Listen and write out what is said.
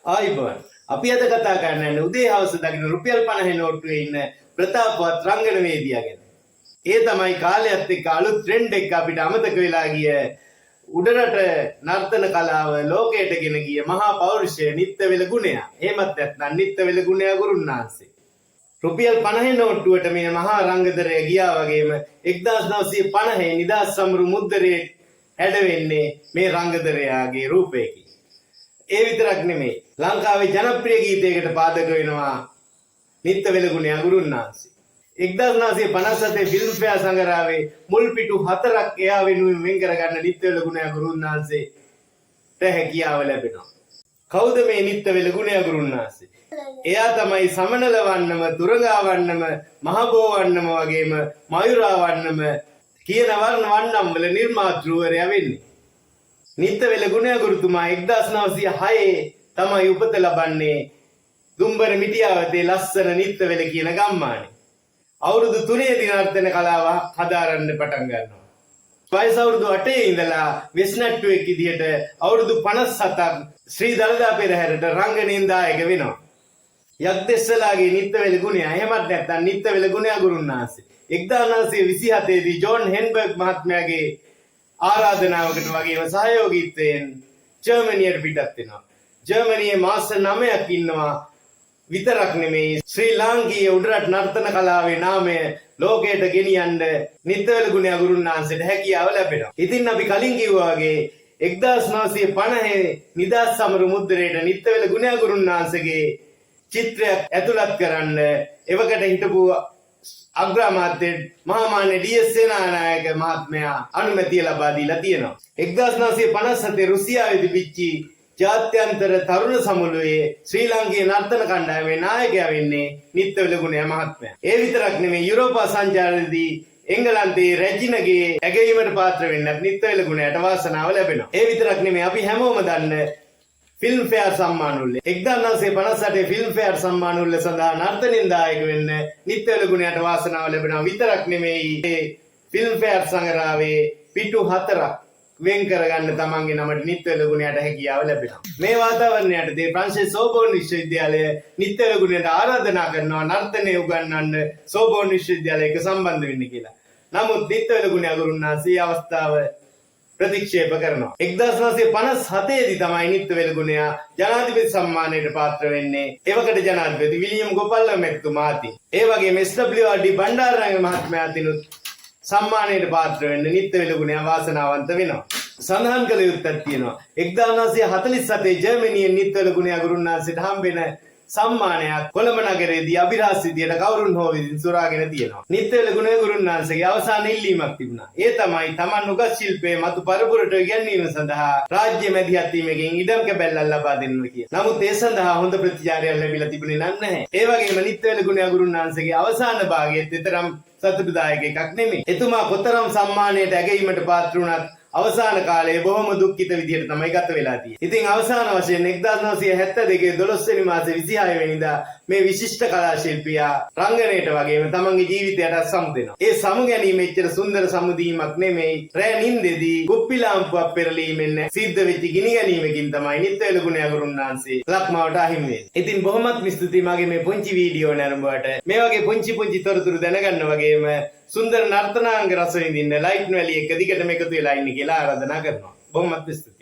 ආයිබෝන් අපි අද කතා කරන්නේ උදේ හවස දකින්න රුපියල් 50 නෝට්ටුවේ ඉන්න ප්‍රතාපවත් රංගනවේදියා ගැන. ඒ තමයි කාලයත් එක්ක අලුත් ට්‍රෙන්ඩ් එක අපිට අමතක වෙලා ගිය උඩරට නර්තන කලාව ලෝකයට ගෙන ගිය මහා පෞරුෂය නිත්‍යවෙල ගුණය. එහෙමත් නැත්නම් නිත්‍යවෙල ගුණය ගුරුන්නාන්සේ. රුපියල් 50 නෝට්ටුවට මේ මහා රංගදරය ගියා වගේම 1950 නිදහස් සමරු මුද්දරේ හැඩවෙන්නේ මේ රංගදරයාගේ රූපයකින්. ඒ විතරක් නෙමෙයි ලංකාවේ ජනප්‍රිය ගීතයකට පාදක වෙනවා නිත්‍යවෙල ගුණය ගුරුන්නාන්සේ. 1957 ෆිල්ම්ෆෙයාර් සංගරාවේ මුල් පිටු 4ක් එයා වෙනුවෙන් වෙන් කරගන්න නිත්‍යවෙල ගුණය ගුරුන්නාන්සේට හැකියාව ලැබෙනවා. කවුද මේ නිත්‍යවෙල ගුණය ගුරුන්නාන්සේ? එයා තමයි සමනල වන්නම, තුරංගා වන්නම, මහබෝ වන්නම වගේම මයුරා වන්නම කියන වන්නම් වල නිර්මාතෘවරයා වෙන්නේ. නිත්‍යවෙල ගුණය ගුරුතුමා 1906 තමයි උපත ලබන්නේ දුම්බර මිටියාවතේ ලස්සන නිත්‍යවෙල කියන ගම්මානේ. අවුරුදු 3 නර්තන කලාව හදාරන්න පටන් ගන්නවා. වයස අවුරුදු 8 ඉඳලා වෙස්නට්ටුවෙක් විදියට අවුරුදු 57ක් ශ්‍රී දළදා පෙරහැරට රංගනයෙන් දායක වෙනවා. යක්දෙස්සලාගේ නිත්‍යවෙල ගුණය එහෙමත් නැත්නම් නිත්‍යවෙල ගුණය ගුරුන්නාන්සේ 1927 දී ජෝන් හෙන්බර්ග් මහත්මයාගේ ආරාධනාවකට වගේම සහයෝගීත්වයෙන් ජර්මනියට පිටත් වෙනවා. ජර්මනියේ මාස 9ක් ඉන්නවා විතරක් නෙමෙයි ශ්‍රී ලාංකීය උඩරට නර්තන කලාවේ නාමය ලෝකයට ගෙනියන්න නිත්‍යවෙල ගුණය ගුරුන්නාන්සේට හැකියාව ලැබෙනවා. ඉතින් අපි කලින් කිව්වා වගේ 1950 නිදහස් සමරු මුද්දරේට නිත්‍යවෙල ගුණය ගුරුන්නාන්සේගේ චිත්‍රයක් ඇතුළත් කරන්න එවකට හිටපු අග්‍රාමාත්‍ය මහාමාන්‍ය ඩී.එස්. සේනානායක මහත්මයා අනුමැතිය ලබා දීලා තියෙනවා. 1957 රුසියාවේදී පිච්චි ජාත්‍යන්තර තරුණ සමුළුවේ ශ්‍රී ලාංකීය නර්තන කණ්ඩායමේ නායකයා වෙන්නේ නිත්‍යවෙල ගුණය මහත්මයා. ඒ විතරක් නෙමෙයි යුරෝපා සංචාරයේදී එංගලන්තයේ රැජිනගේ ඇගයීමට පාත්‍ර වෙන්නත් නිත්‍යවෙල ගුණයට වාසනාව ලැබෙනවා. ඒ විතරක් නෙමෙයි අපි හැමෝම දන්න ෆිල්ම්ෆෙයාර් සම්මාන උළෙල 1958 ෆිල්ම්ෆෙයාර් සම්මාන උළෙල සඳහා නර්තනෙන් දායක වෙන්න නිත්‍යවෙල ගුණයට වාසනාව ලැබෙනවා. විතරක් නෙමෙයි මේ ෆිල්ම්ෆෙයාර් සංගරාවේ පිටු 4ක් වෙන් කරගන්න තමන්ගේ නමට නිත්‍යවෙල ගුණයට හැකියාව ලැබෙනවා. මේ වාතාවරණයට ප්‍රංශයේ සෝබෝන් විශ්වවිද්‍යාලය නිත්‍යවෙල ගුණයට ආරාධනා කරනවා නර්තනය උගන්වන්න සෝබෝන් විශ්වවිද්‍යාලයක සම්බන්ධ වෙන්න කියලා. නමුත් නිත්‍යවෙල ගුණය ගුරුන්නාන්සේ අවස්ථාව ප්‍රතික්ෂේප කරනවා. 1957 දී තමයි නිත්‍යවෙල ගුණය ජනාධිපති සම්මානයට පාත්‍ර වෙන්නේ. එවකට ජනාධිපති විලියම් ගෝපල්ල මැතිතුමාත්. ඒ වගේම SWRD බණ්ඩාරනායක මහත්මයාත් සම්මානයට පාත්‍ර වෙන්න නිත්‍යවෙල ගුණය වාසනාවන්ත වෙනවා. සඳහන් කළ යුත්තක් තියෙනවා. 1947 ජර්මනියෙන් නිත්‍යවෙල ගුණය ගුරුන්නාන්සේට හම්බෙන සම්මානයක් කොළඹ නගරයේදී අභිරහස් විදියට කවුරුන් හෝ විසින් සොරාගෙන තියෙනවා. නිත්‍යවෙල ගුණය ගුරුන්නාන්සේගේ අවසාන ඉල්ලීමක් තිබුණා. ඒ තමයි තමන් උගත් ශිල්පයේ මතු පරපුරට ඉගැන්වීම සඳහා රාජ්‍ය මැදිහත් වීමකින් ඉඩම් කැබැල්ලක් ලබා දෙන්න කියලා. නමුත් ඒ සඳහා හොඳ ප්‍රතිචාරයක් ලැබිලා තිබුණේ නැහැ. ඒ වගේම නිත්‍යවෙල ගුණය ගුරුන්නාන්සේගේ අවසාන භාගයේ විතරම් සතුටුදායක එකක් නෙමෙයි. එතුමා කොතරම් සම්මානයට ඇගීමට පාත්‍ර වුණත් අවසාන කාලයේ බොහොම දුක්ඛිත විදියට තමයි ගත වෙලා තියෙන්නේ. ඉතින් අවසාන වශයෙන් 1972 12 වෙනි මාසේ 26 වෙනිදා මේ විශිෂ්ට කලා ශිල්පියා රංගනයට වගේම තමන්ගේ ජීවිතයට සමු දෙනවා. ඒ සමු ගැනීම එච්චර සුන්දර සමුදීමක් නෙමෙයි. රෑ නිින්දෙදී කුප්පි ලාම්පුවක් පෙරලීමෙන් සිද්ධ වෙච්ච ගිනි ගැනීමකින් තමයි නිත්‍යවෙල ගුණය ගුරුන්නාන්සේ ලක්මාවට අහිමි වෙන්නේ. ඉතින් බොහොමත් ස්තුතියි මගේ මේ පුංචි වීඩියෝ නරඹුවට. මේ වගේ පුංචි තොරතුරු දැනගන්න වගේම සුන්දර නර්තනාංග රස විඳින්න ලයිට් වැලි එක දිගටම එකතු වෙලා ඉන්න කියලා ආරාධනා කරනවා. බොහොමත් ස්තුතියි.